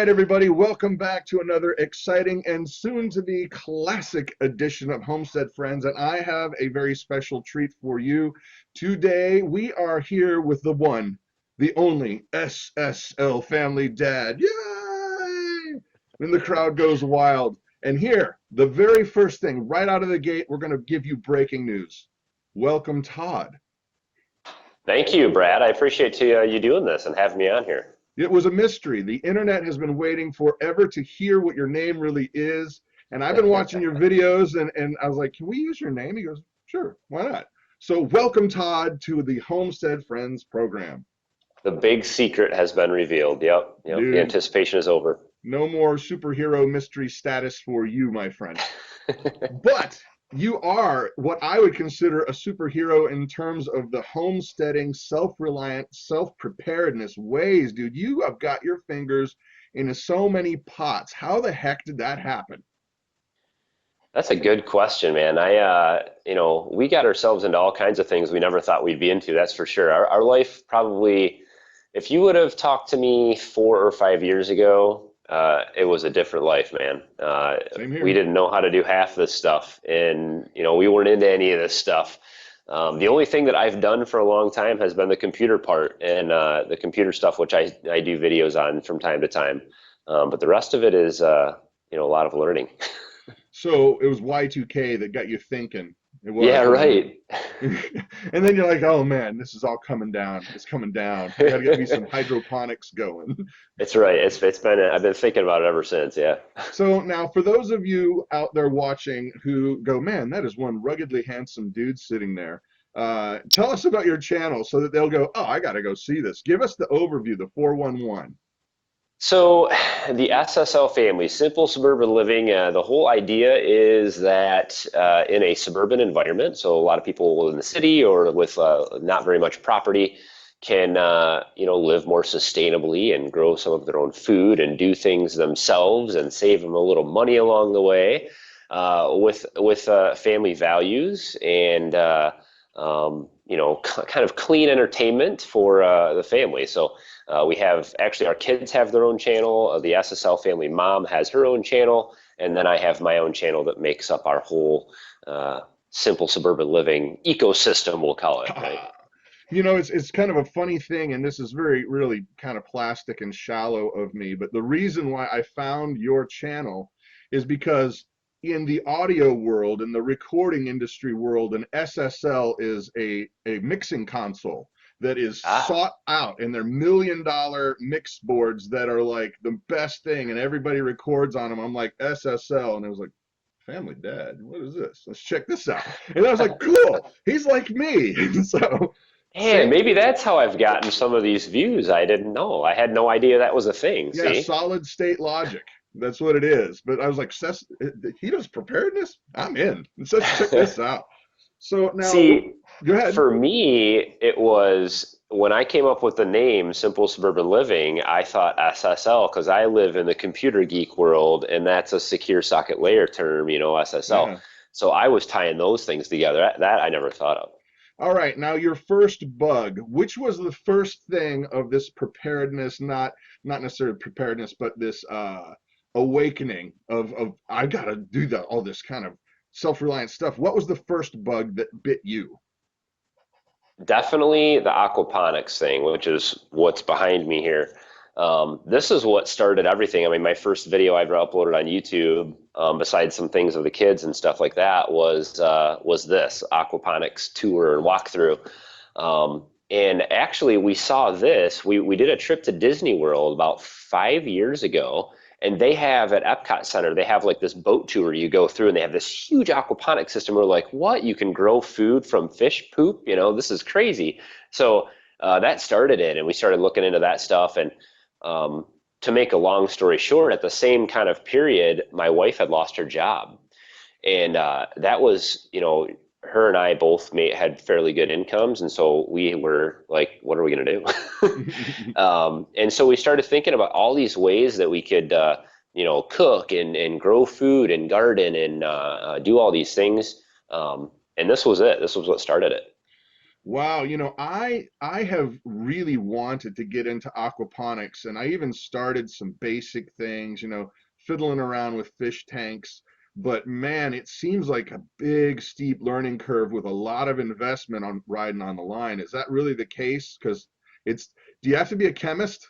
right, everybody, welcome back to another exciting and soon-to-be classic edition of Homestead Friends, and I have a very special treat for you. Today, we are here with the one, the only SSL Family Dad. Yay! And the crowd goes wild. And here, the very first thing, right out of the gate, we're going to give you breaking news. Welcome, Todd. Thank you, Brad. I appreciate you doing this and having me on here. It was a mystery. The internet has been waiting forever to hear what your name really is. And I've been watching your videos, and I was like, can we use your name? He goes, sure, why not? So welcome, Todd, to the Homestead Friends program. The big secret has been revealed. Yep. Dude, the anticipation is over. No more superhero mystery status for you, my friend. But you are what I would consider a superhero in terms of the homesteading, self-reliant, self-preparedness ways, dude. You have got your fingers in so many pots. How the heck did that happen? That's a good question, man. We got ourselves into all kinds of things we never thought we'd be into, that's for sure. Our life probably, if you would have talked to me 4 or 5 years ago, it was a different life, man. Same here. We didn't know how to do half this stuff, and we weren't into any of this stuff. The only thing that I've done for a long time has been the computer part and the computer stuff, which I do videos on from time to time. But the rest of it is a lot of learning. So it was Y2K that got you thinking. It was, yeah, right. And then you're like, oh man, this is all coming down. It's coming down. I gotta get me some hydroponics going. It's right. It's been. I've been thinking about it ever since. Yeah. So now, for those of you out there watching who go, man, that is one ruggedly handsome dude sitting there. Tell us about your channel so that they'll go, oh, I gotta go see this. Give us the overview, the 411. So the SSL family, simple suburban living, the whole idea is that in a suburban environment, so a lot of people in the city or with not very much property can live more sustainably and grow some of their own food and do things themselves and save them a little money along the way with family values and kind of clean entertainment for the family. So we have, actually, our kids have their own channel. The SSL family mom has her own channel, and then I have my own channel that makes up our whole simple suburban living ecosystem, we'll call it. Right? It's kind of a funny thing, and this is really kind of plastic and shallow of me, but the reason why I found your channel is because in the audio world, in the recording industry world, an SSL is a mixing console that is sought out, and they're $1 million mix boards that are like the best thing, and everybody records on them. I'm like, SSL, and it was like, Family Dad, what is this? Let's check this out. And I was like, cool, he's like me. So hey, maybe that's how I've gotten some of these views. I didn't know. I had no idea that was a thing. Yeah, see? solid state logic. That's what it is. But I was like, he does preparedness? I'm in. Let's check this out. So now, go ahead. For me, it was when I came up with the name Simple Suburban Living, I thought SSL because I live in the computer geek world, and that's a secure socket layer term, SSL. Yeah. So I was tying those things together. That I never thought of. All right, now your first bug. Which was the first thing of this preparedness, not necessarily preparedness, but this awakening of I gotta do all this kind of self-reliant stuff? What was the first bug that bit you? Definitely the aquaponics thing, which is what's behind me here. This is what started everything. I mean, my first video I ever uploaded on YouTube, besides some things of the kids and stuff like that, was this aquaponics tour and walkthrough. And actually, we saw this. We did a trip to Disney World about 5 years ago. And they have at Epcot Center, they have like this boat tour you go through, and they have this huge aquaponic system. We're like, what? You can grow food from fish poop? This is crazy. So that started it, and we started looking into that stuff. And to make a long story short, at the same kind of period, my wife had lost her job. And that was, her and I both had fairly good incomes, and so we were like, what are we going to do? And so we started thinking about all these ways that we could, cook and grow food and garden and do all these things. And this was it. This was what started it. Wow, I have really wanted to get into aquaponics, and I even started some basic things, fiddling around with fish tanks. But man, it seems like a big steep learning curve with a lot of investment on riding on the line. Is that really the case? Because it's, do you have to be a chemist?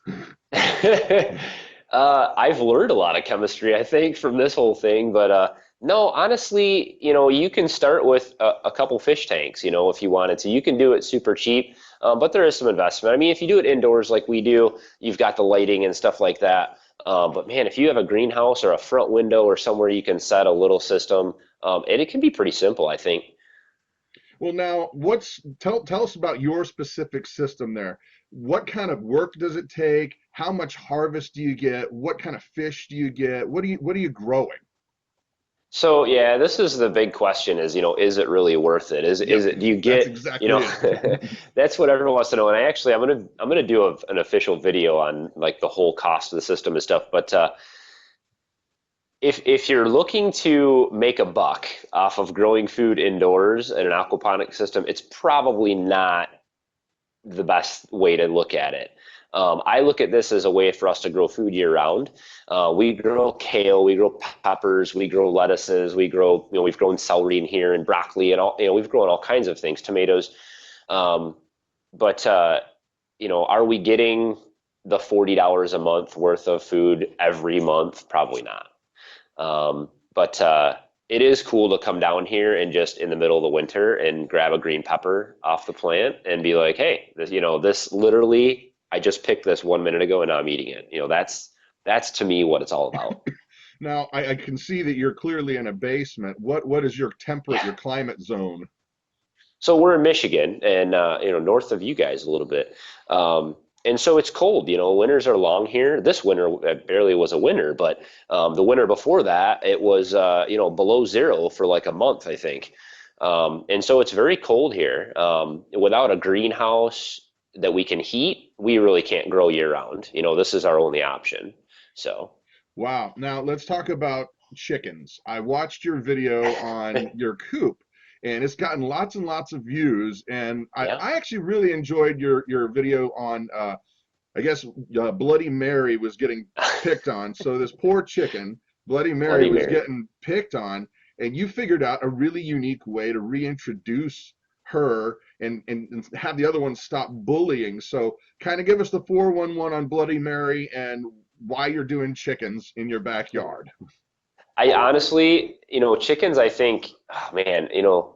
I've learned a lot of chemistry, I think, from this whole thing. But no, honestly, you can start with a couple fish tanks, if you wanted to. You can do it super cheap, but there is some investment. I mean, if you do it indoors like we do, you've got the lighting and stuff like that. But man, if you have a greenhouse or a front window or somewhere you can set a little system, and it can be pretty simple, I think. Well, now, tell us about your specific system there. What kind of work does it take? How much harvest do you get? What kind of fish do you get? What are you growing? So yeah, this is the big question is, is it really worth it? Is Yep, it, do you that's get, exactly it. that's what everyone wants to know. And I'm gonna do an official video on like the whole cost of the system and stuff. But if you're looking to make a buck off of growing food indoors in an aquaponic system, it's probably not the best way to look at it. I look at this as a way for us to grow food year round. We grow kale, we grow peppers, we grow lettuces, we've grown celery in here and broccoli and all, we've grown all kinds of things, tomatoes. Um, but are we getting the $40 a month worth of food every month? Probably not. But it is cool to come down here and just in the middle of the winter and grab a green pepper off the plant and be like, hey, this literally, I just picked this 1 minute ago and now I'm eating it. That's to me what it's all about. Now, I can see that you're clearly in a basement. What is your temperate, Yeah. your climate zone? So we're in Michigan and north of you guys a little bit. And so it's cold, winters are long here. This winter barely was a winter, but the winter before that, it was below zero for like a month, I think. And so it's very cold here. Without a greenhouse that we can heat, we really can't grow year round. This is our only option. So Wow. Now let's talk about chickens. I watched your video on your coop, and it's gotten lots and lots of views. And I, yeah, I actually really enjoyed your video on I guess Bloody Mary was getting picked on. So this poor chicken, Bloody Mary, Bloody was Mary. getting picked on, and you figured out a really unique way to reintroduce her and have the other ones stop bullying. So kind of give us the 411 on Bloody Mary and why you're doing chickens in your backyard. I honestly, chickens, I think, oh man,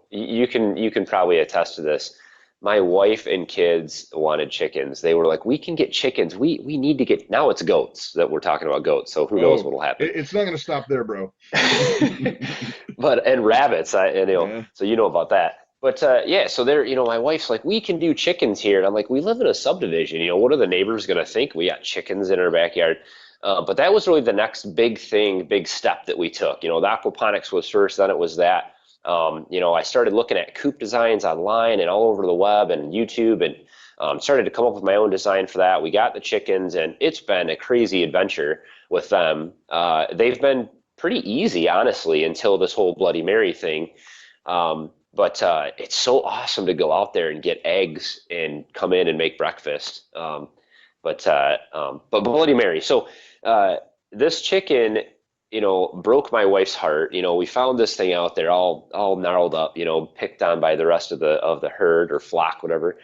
you can probably attest to this. My wife and kids wanted chickens. They were like, we can get chickens. We need to get, now it's goats that we're talking about goats. So who knows Oh, what'll happen. it's not going to stop there, bro. But and rabbits, Yeah. so you know about that. But yeah, so they're, my wife's like, we can do chickens here. And I'm like, we live in a subdivision. What are the neighbors gonna think? We got chickens in our backyard. But that was really the next big thing, big step that we took. The aquaponics was first, then it was that. I started looking at coop designs online and all over the web and YouTube and started to come up with my own design for that. We got the chickens and it's been a crazy adventure with them. They've been pretty easy, honestly, until this whole Bloody Mary thing. But it's so awesome to go out there and get eggs and come in and make breakfast. But Bloody Mary. So this chicken, broke my wife's heart. We found this thing out there all gnarled up, picked on by the rest of the herd or flock, whatever.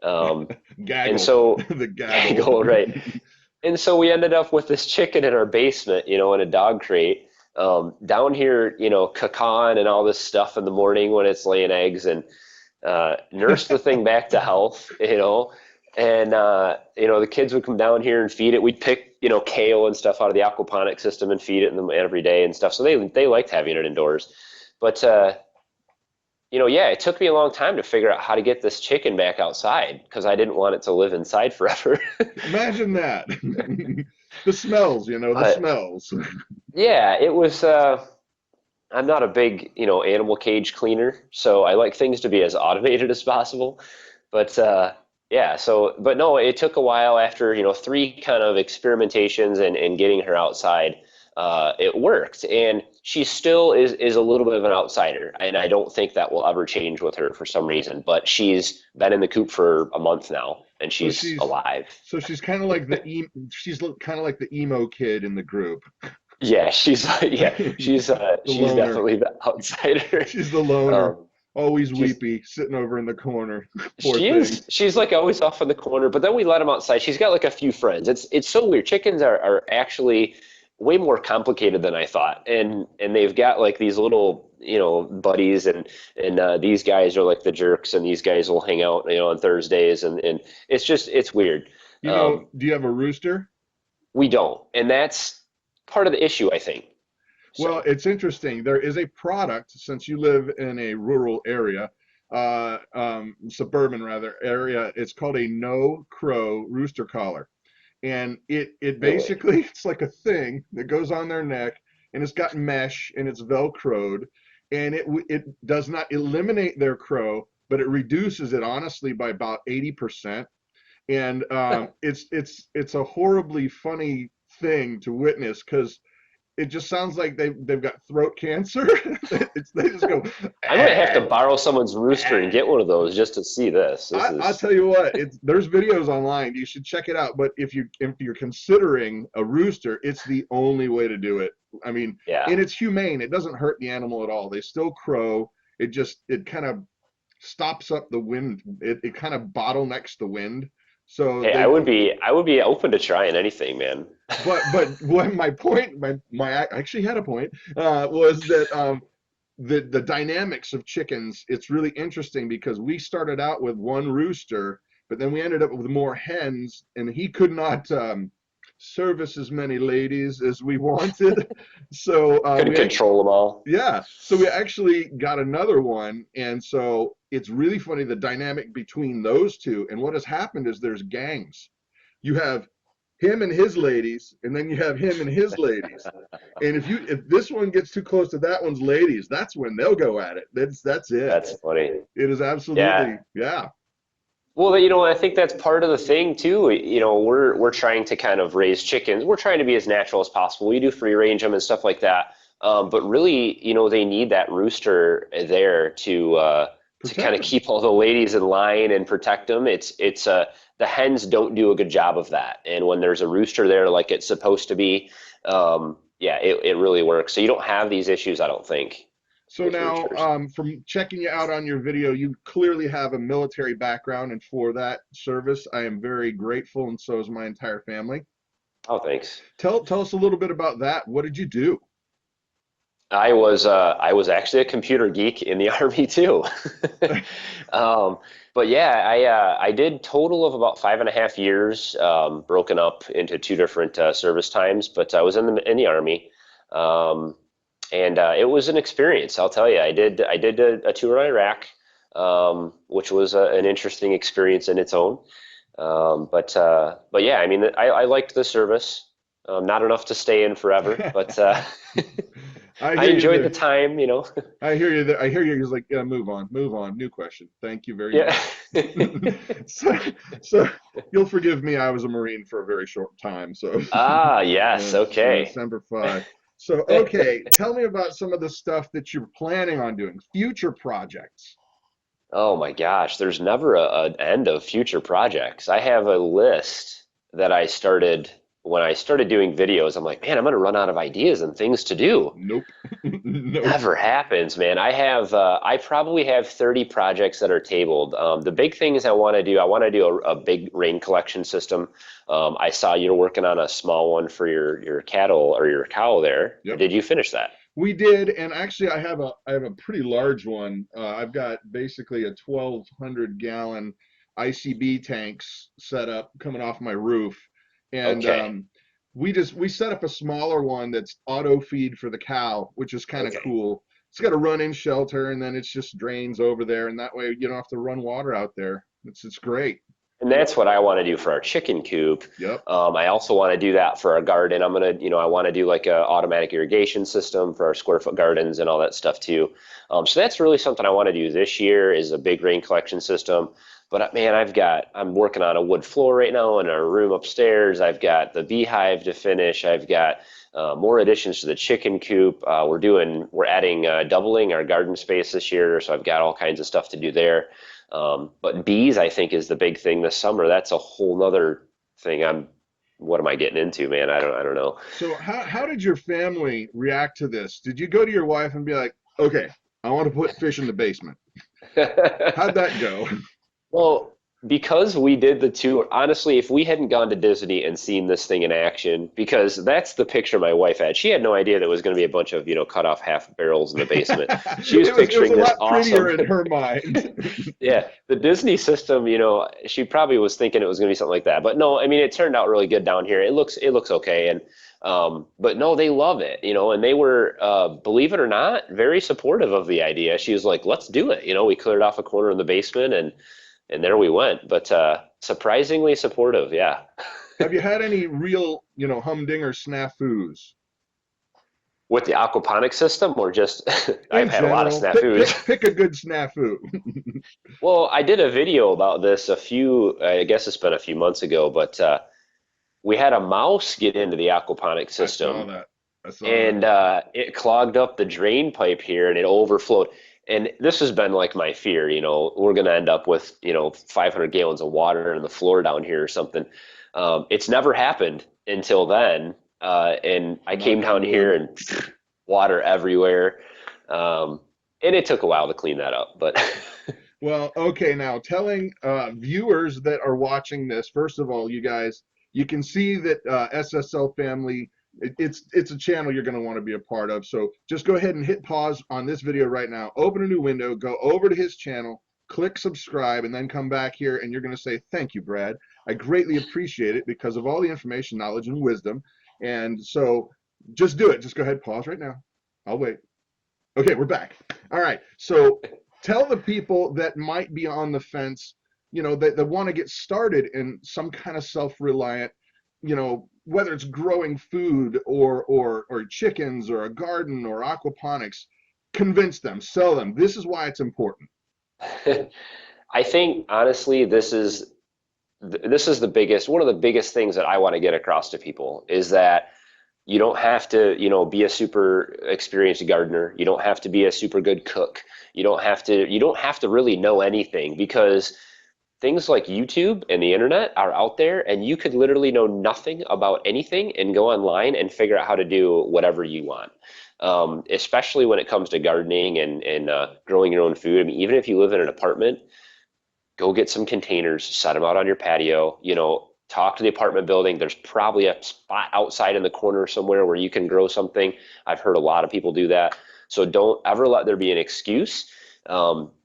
And Gaggle, so the gaggle. gaggle, right. And so we ended up with this chicken in our basement, in a dog crate. Down here, cacawing and all this stuff in the morning when it's laying eggs and nurse the thing back to health, and the kids would come down here and feed it. We'd pick, kale and stuff out of the aquaponic system and feed it in them every day and stuff. So they liked having it indoors. But yeah, it took me a long time to figure out how to get this chicken back outside because I didn't want it to live inside forever. Imagine that. The smells, the But smells. yeah, it was. I'm not a big, animal cage cleaner, so I like things to be as automated as possible. But yeah, but no, it took a while after, three kind of experimentations and getting her outside. It worked. And she still is a little bit of an outsider, and I don't think that will ever change with her for some reason. But she's been in the coop for a month now, and So she's alive. she's kind of like she's kind of like the emo kid in the group. Yeah, she's The she's loner. definitely the outsider. She's the loner, Um, always she's weepy, sitting over in the corner. Poor thing. she's like always off in the corner, but then we let them outside. She's got like a few friends. It's so weird. Chickens are actually way more complicated than I thought, and they've got like these little buddies, and these guys are like the jerks, and these guys will hang out on Thursdays, and it's weird. Do you have a rooster? We don't, and that's part of the issue, I think. Well, So it's interesting. There is a product, since you live in a rural area, suburban rather area. It's called a no crow rooster collar, and it really, basically it's like a thing that goes on their neck, and it's got mesh and it's velcroed, and it does not eliminate their crow, but it reduces it honestly by about 80%. And it's a horribly funny thing to witness because it just sounds like they've got throat cancer. They just go. I might have to "Ah, borrow someone's rooster and get ah." one of those just to see this. This I'll is tell you what, there's videos online. You should check it out. But if you're considering a rooster, it's the only way to do it. I mean, yeah. and it's humane. It doesn't hurt the animal at all. They still crow. It kind of stops up the wind. It kind of bottlenecks the wind. So Hey, I would be open to trying anything, man. but what my point, I actually had a point, was that the dynamics of chickens, it's really interesting because we started out with one rooster, but then we ended up with more hens, and he could not service as many ladies as we wanted. So Couldn't control them all. yeah, so we actually got another one, and so it's really funny the dynamic between those two. And what has happened is there's gangs. You have him and his ladies, and then you have him and his ladies. And if this one gets too close to that one's ladies, that's when they'll go at it. That's it. That's funny. It is Yeah. absolutely, yeah. Well, I think that's part of the thing too. We're trying to kind of raise chickens. We're trying to be as natural as possible. We do free range them and stuff like that. But really, they need that rooster there to Protect kind of them. keep all the ladies in line and protect them. It's the hens don't do a good job of that. And when there's a rooster there like it's supposed to be, yeah, it really works. So you don't have these issues, I don't think, So with now, roosters. from checking you out on your video, you clearly have a military background, and for that service, I am very grateful, and so is my entire family. Oh, thanks. Tell us a little bit about that. What did you do? I was actually a computer geek in the Army too. Um, but yeah, I did total of about 5.5 years, broken up into two different service times. But I was in the Army, um, and it was an experience. I'll tell you, I did a tour in Iraq, which was an interesting experience in its own. But yeah, I mean, I liked the service. Not enough to stay in forever, but I I hear you enjoyed the there. time. I hear you there. I hear you. He's like, yeah, move on. New question. Thank you very Yeah. much. so, so you'll forgive me. I was a Marine for a very short time. So, Ah, yes. Okay. Semper Fi. So, okay, tell me about some of the stuff that you're planning on doing, future projects. Oh my gosh, there's never an end of future projects. I have a list that I started when I started doing videos. I'm like, man, I'm gonna run out of ideas and things to do. Nope. Nope. Never happens, man. I probably have 30 projects that are tabled. The big things I want to do a big rain collection system. I saw you're working on a small one for your cattle or your cow there. Yep. Did you finish that? We did, and actually, I have a pretty large one. I've got basically a 1,200 gallon ICB tanks set up coming off my roof, and Okay. we set up a smaller one that's auto feed for the cow, which is kind of Okay. cool. It's got a run-in shelter, and then it's just drains over there, and that way you don't have to run water out there. It's great. And that's what I want to do for our chicken coop. Yep. I also want to do that for our garden. I want to do like a automatic irrigation system for our square foot gardens and all that stuff too. So that's really something I want to do this year is a big rain collection system. But man, I'm working on a wood floor right now in our room upstairs. I've got the beehive to finish. I've got more additions to the chicken coop. We're adding doubling our garden space this year, so I've got all kinds of stuff to do there. But bees, I think, is the big thing this summer. That's a whole nother thing. What am I getting into, man? I don't know. So how did your family react to this? Did you go to your wife and be like, okay, I want to put fish in the basement? How'd that go? Well, because we did the two, honestly, if we hadn't gone to Disney and seen this thing in action, because that's the picture my wife had. She had no idea there was going to be a bunch of, cut off half barrels in the basement. She was It was picturing a this lot awesome. prettier in her mind. Yeah, the Disney system, she probably was thinking it was going to be something like that. But no, I mean, it turned out really good down here. It looks okay. And but no, they love it, and they were, believe it or not, very supportive of the idea. She was like, "Let's do it." We cleared off a corner in the basement, and there we went. But surprisingly supportive, yeah. Have you had any real, humdinger snafus? With the aquaponics system, or just In I've had a lot of general, pick, snafus. pick, pick a good snafu. Well, I did a video about this I guess it's been a few months ago, but we had a mouse get into the aquaponics I saw system, that. I saw that. and it clogged up the drain pipe here, and it overflowed. And this has been like my fear, we're going to end up with, 500 gallons of water in the floor down here or something. It's never happened until then. And I came down here and water everywhere. And it took a while to clean that up, but Well, okay, now telling viewers that are watching this, first of all, you guys, you can see that SSL Family, it's a channel you're going to want to be a part of. So just go ahead and hit pause on this video right now, open a new window, go over to his channel, click subscribe, and then come back here and you're going to say, thank you, Brad. I greatly appreciate it because of all the information, knowledge, and wisdom. And so just do it. Just go ahead, pause right now. I'll wait. Okay, we're back. All right, so tell the people that might be on the fence, that want to get started in some kind of self-reliant, whether it's growing food or chickens or a garden or aquaponics, convince them, sell them. This is why it's important. I think honestly, one of the biggest things that I want to get across to people is that you don't have to, be a super experienced gardener. You don't have to be a super good cook. You don't have to really know anything, because things like YouTube and the internet are out there, and you could literally know nothing about anything and go online and figure out how to do whatever you want. Especially when it comes to gardening and growing your own food. I mean, even if you live in an apartment, go get some containers, set them out on your patio, talk to the apartment building. There's probably a spot outside in the corner somewhere where you can grow something. I've heard a lot of people do that. So don't ever let there be an excuse.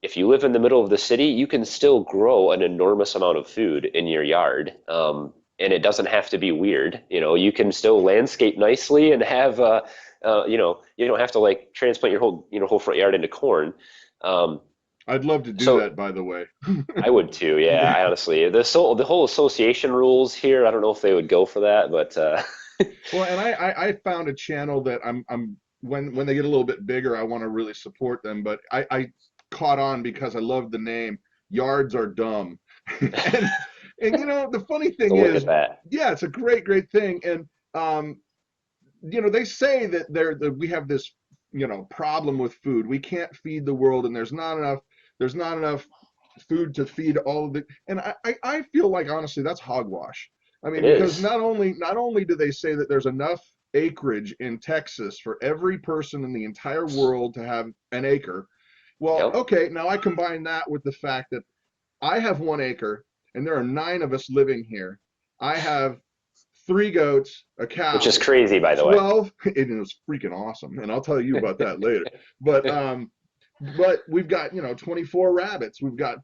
If you live in the middle of the city, you can still grow an enormous amount of food in your yard. And it doesn't have to be weird. You can still landscape nicely and have, you don't have to like transplant your whole front yard into corn. I'd love to do that, by the way. I would too. Yeah, I honestly, the whole association rules here, I don't know if they would go for that, but Well, and I found a channel that I'm when they get a little bit bigger, I want to really support them. But I caught on because I love the name. Yards are dumb, and the funny thing look is, at that. yeah, it's a great thing, and they say that we have this problem with food. We can't feed the world, and there's not enough food to feed all of it. And I feel like honestly that's hogwash. I mean, It because is. not only do they say that there's enough acreage in Texas for every person in the entire world to have an acre. Well, Yep. okay, now I combine that with the fact that I have 1 acre and there are 9 of us living here. I have 3 goats, a Which is cow, crazy, by the way. 12. It was freaking awesome, and I'll tell you about that later. But we've got 24 rabbits, we've got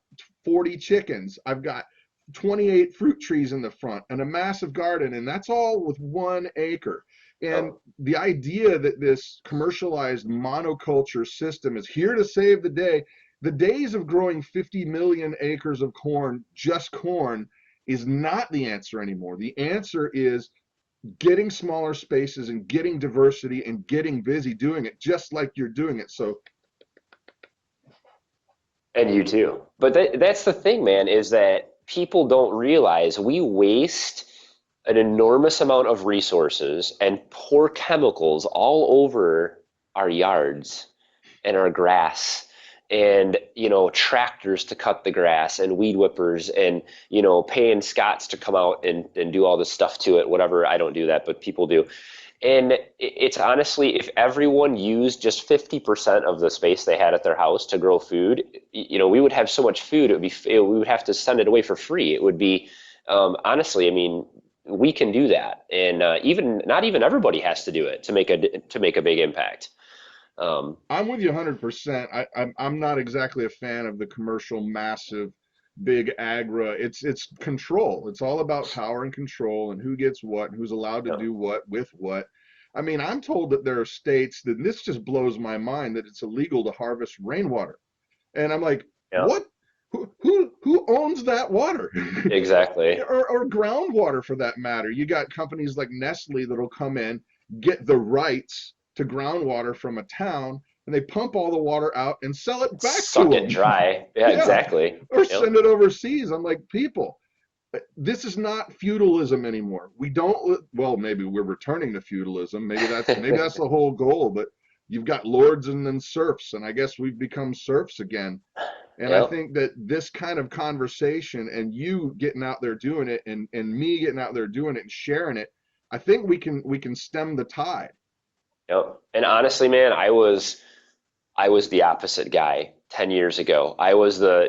40 chickens, I've got 28 fruit trees in the front and a massive garden, and that's all with 1 acre. And Oh, the idea that this commercialized monoculture system is here to save the day, the days of growing 50 million acres of corn, just corn, is not the answer anymore. The answer is getting smaller spaces and getting diversity and getting busy doing it just like you're doing it. So and you too. But that's the thing, man, is that people don't realize we waste an enormous amount of resources and pour chemicals all over our yards and our grass, and tractors to cut the grass and weed whippers, and paying Scots to come out and do all this stuff to it, whatever. I don't do that, but people do. And it's honestly, if everyone used just 50% of the space they had at their house to grow food, we would have so much food, we would have to send it away for free. It would be, honestly, I mean, we can do that. And even not even everybody has to do it to make a big impact. I'm with you 100%. I'm not exactly a fan of the commercial, massive, big agra. It's control. It's all about power and control and who gets what and who's allowed to Yeah. do what with what. I mean, I'm told that there are states that, and this just blows my mind, that it's illegal to harvest rainwater. And I'm like, Yeah, what? Who owns that water? exactly. Or groundwater for that matter. You got companies like Nestle that'll come in, get the rights to groundwater from a town, and they pump all the water out and sell it back to Suck it them. dry. Yeah, Yeah, exactly. or Yep. send it overseas. I'm like, people, this is not feudalism anymore. We don't, well, maybe we're returning to feudalism. Maybe that's the whole goal, but you've got lords and then serfs, and I guess we've become serfs again. And I Yep. think that this kind of conversation and you getting out there doing it and me getting out there doing it and sharing it, I think we can stem the tide. Yep. And honestly, man, I was the opposite guy 10 years ago. I was the,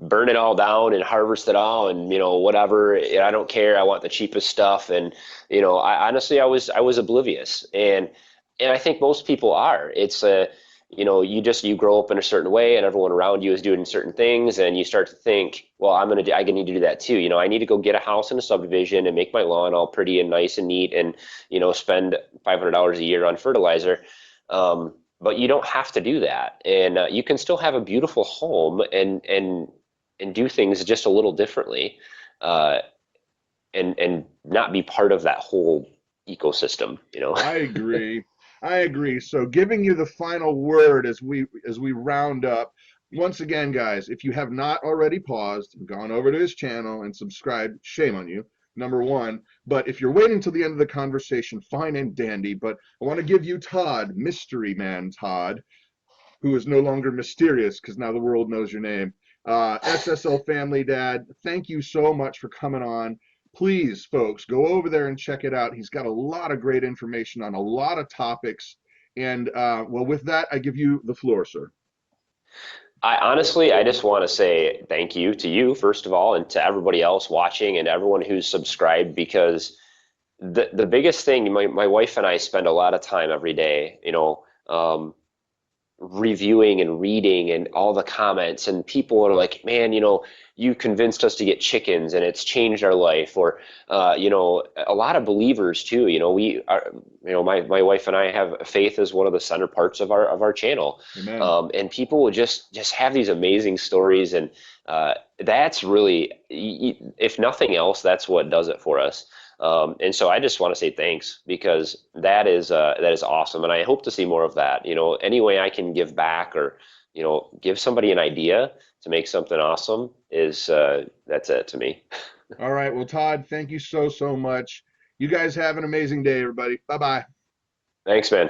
burn it all down and harvest it all and whatever. I don't care. I want the cheapest stuff. And I honestly, I was oblivious. And I think most people are. It's a you grow up in a certain way and everyone around you is doing certain things, and you start to think, well, I need to do that too. I need to go get a house in a subdivision and make my lawn all pretty and nice and neat, and spend $500 a year on fertilizer. But you don't have to do that, and you can still have a beautiful home and do things just a little differently, uh, and not be part of that whole ecosystem. I agree. I agree. So giving you the final word as we round up. Once again, guys, if you have not already paused and gone over to his channel and subscribed, shame on you. Number one. But if you're waiting till the end of the conversation, fine and dandy. But I want to give you Todd, Mystery Man Todd, who is no longer mysterious because now the world knows your name. SSL Family Dad, thank you so much for coming on. Please, folks, go over there and check it out. He's got a lot of great information on a lot of topics. And well, with that, I give you the floor, sir. I just want to say thank you to you, first of all, and to everybody else watching and everyone who's subscribed, because the biggest thing, my wife and I spend a lot of time every day, reviewing and reading and all the comments, and people are like, man, you convinced us to get chickens and it's changed our life. Or a lot of believers too. We are, my wife and I have faith as one of the center parts of our channel. Amen. And people will just have these amazing stories, and that's really, if nothing else, that's what does it for us. And so I just want to say thanks, because that is awesome, and I hope to see more of that. Any way I can give back, or give somebody an idea to make something awesome, is that's it to me. All right. Well, Todd, thank you so much. You guys have an amazing day, everybody. Bye bye. Thanks, man.